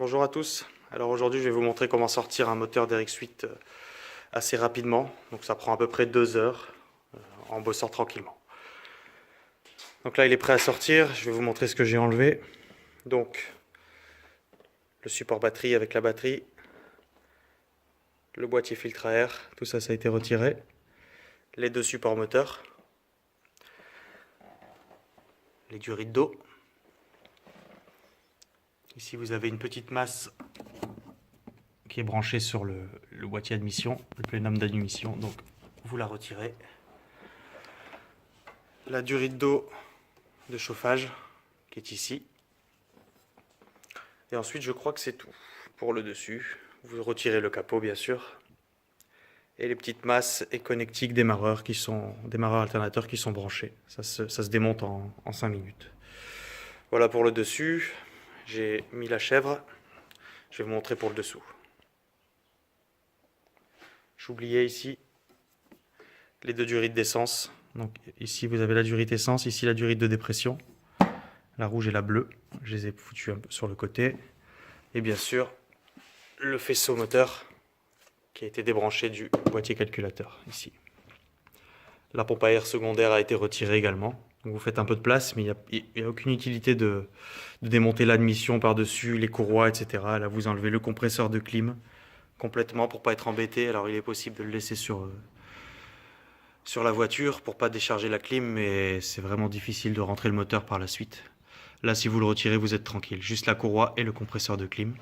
Bonjour à tous. Alors aujourd'hui je vais vous montrer comment sortir un moteur d'RX8 assez rapidement. Donc ça prend à peu près 2 heures en bossant tranquillement. Donc là il est prêt à sortir, je vais vous montrer ce que j'ai enlevé. Donc le support batterie avec la batterie, le boîtier filtre à air, tout ça a été retiré. Les 2 supports moteurs, les durites d'eau. Ici vous avez une petite masse qui est branchée sur le boîtier admission, le plénum d'admission, donc vous la retirez. La durite d'eau de chauffage qui est ici. Et ensuite je crois que c'est tout pour le dessus. Vous retirez le capot bien sûr. Et les petites masses et connectiques démarreurs alternateurs qui sont branchés. Ça se démonte en 5 minutes. Voilà pour le dessus. J'ai mis la chèvre. Je vais vous montrer pour le dessous. J'oubliais ici les 2 durites d'essence. Donc ici vous avez la durite essence, ici la durite de dépression. La rouge et la bleue. Je les ai foutues un peu sur le côté. Et bien sûr, le faisceau moteur qui a été débranché du boîtier calculateur ici. La pompe à air secondaire a été retirée également. Donc vous faites un peu de place, mais il n'y a aucune utilité de démonter l'admission par-dessus, les courroies, etc. Là, vous enlevez le compresseur de clim complètement pour ne pas être embêté. Alors il est possible de le laisser sur la voiture pour ne pas décharger la clim, mais c'est vraiment difficile de rentrer le moteur par la suite. Là, si vous le retirez, vous êtes tranquille. Juste la courroie et le compresseur de clim.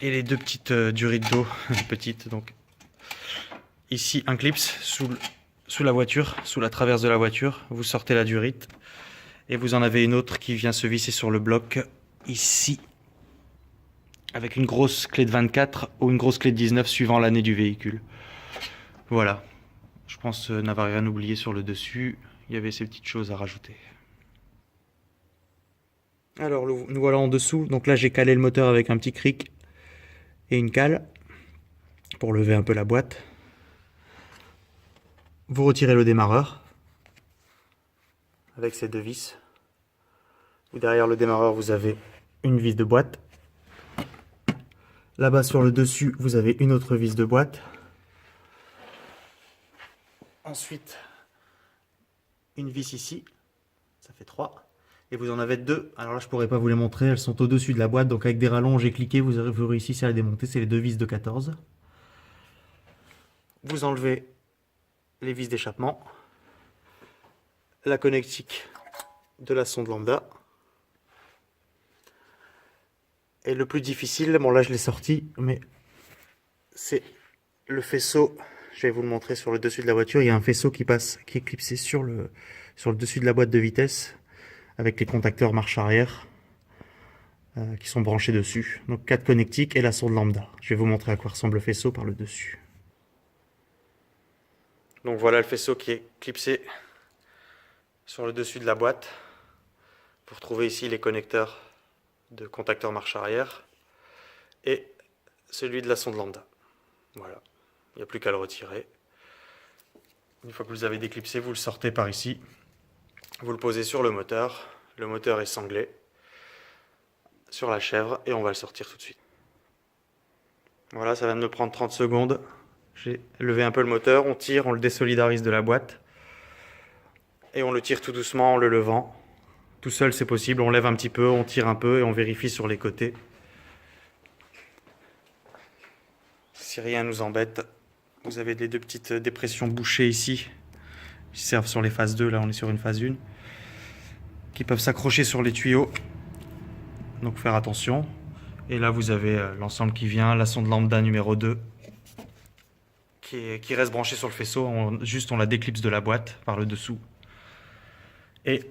Et les 2 petites durites d'eau, petites, donc ici un clips sous la voiture, sous la traverse de la voiture, vous sortez la durite et vous en avez une autre qui vient se visser sur le bloc ici avec une grosse clé de 24 ou une grosse clé de 19 suivant l'année du véhicule. Voilà, je pense n'avoir rien oublié sur le dessus, il y avait ces petites choses à rajouter. Alors nous voilà en dessous, donc là j'ai calé le moteur avec un petit cric et une cale pour lever un peu la boîte. Vous retirez le démarreur avec ces 2 vis. Derrière le démarreur, vous avez une vis de boîte. Là-bas sur le dessus, vous avez une autre vis de boîte. Ensuite, une vis ici, ça fait 3. Et vous en avez 2. Alors là, je pourrais pas vous les montrer, elles sont au-dessus de la boîte. Donc avec des rallonges et cliquez, vous réussissez à les démonter. C'est les 2 vis de 14. Vous enlevez les vis d'échappement, la connectique de la sonde lambda. Et le plus difficile, bon là je l'ai sorti, mais c'est le faisceau. Je vais vous le montrer sur le dessus de la voiture. Il y a un faisceau qui passe, qui est clipsé sur le dessus de la boîte de vitesse, avec les contacteurs marche arrière qui sont branchés dessus. Donc 4 connectiques et la sonde lambda. Je vais vous montrer à quoi ressemble le faisceau par le dessus. Donc voilà le faisceau qui est clipsé sur le dessus de la boîte. Vous retrouvez ici les connecteurs de contacteurs marche arrière et celui de la sonde lambda. Voilà, il n'y a plus qu'à le retirer. Une fois que vous avez déclipsé, vous le sortez par ici. Vous le posez sur le moteur. Le moteur est sanglé sur la chèvre et on va le sortir tout de suite. Voilà, ça vient de me prendre 30 secondes. J'ai levé un peu le moteur, on tire, on le désolidarise de la boîte et on le tire tout doucement en le levant. Tout seul c'est possible, on lève un petit peu, on tire un peu et on vérifie sur les côtés. Si rien nous embête, vous avez les 2 petites dépressions bouchées ici, qui servent sur les phases 2, là on est sur une phase 1, qui peuvent s'accrocher sur les tuyaux, donc faire attention. Et là vous avez l'ensemble qui vient, la sonde lambda numéro 2, qui reste branchée sur le faisceau, on la déclipse de la boîte par le dessous. Et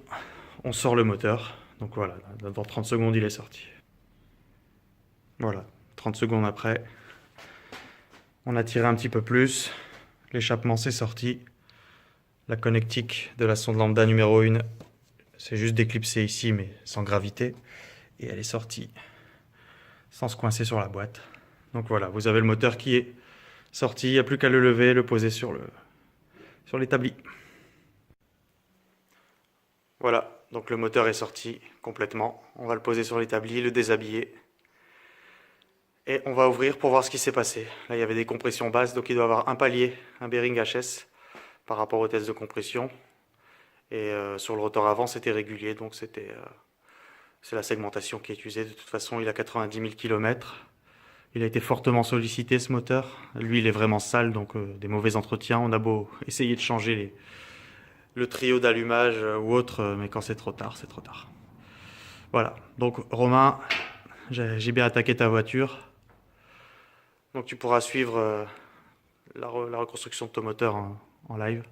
on sort le moteur, donc voilà, dans 30 secondes il est sorti. Voilà, 30 secondes après, on a tiré un petit peu plus, l'échappement s'est sorti, la connectique de la sonde lambda numéro 1, c'est juste déclipsé ici mais sans gravité, et elle est sortie sans se coincer sur la boîte. Donc voilà, vous avez le moteur qui est sorti, il n'y a plus qu'à le lever, le poser sur l'établi. Voilà, donc le moteur est sorti complètement. On va le poser sur l'établi, le déshabiller. Et on va ouvrir pour voir ce qui s'est passé. Là, il y avait des compressions basses, donc il doit avoir un palier, un bearing HS par rapport au test de compression. Et sur le rotor avant, c'était régulier, donc c'est la segmentation qui est utilisée. De toute façon, il a 90 000 km. Il a été fortement sollicité, ce moteur. Lui, il est vraiment sale, donc des mauvais entretiens. On a beau essayer de changer le trio d'allumage ou autre, mais quand c'est trop tard, c'est trop tard. Voilà, donc Romain, j'ai bien attaqué ta voiture. Donc tu pourras suivre la reconstruction de ton moteur en live.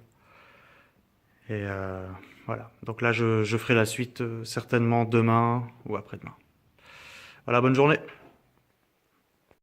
Et voilà, donc là je ferai la suite certainement demain ou après-demain. Voilà, bonne journée.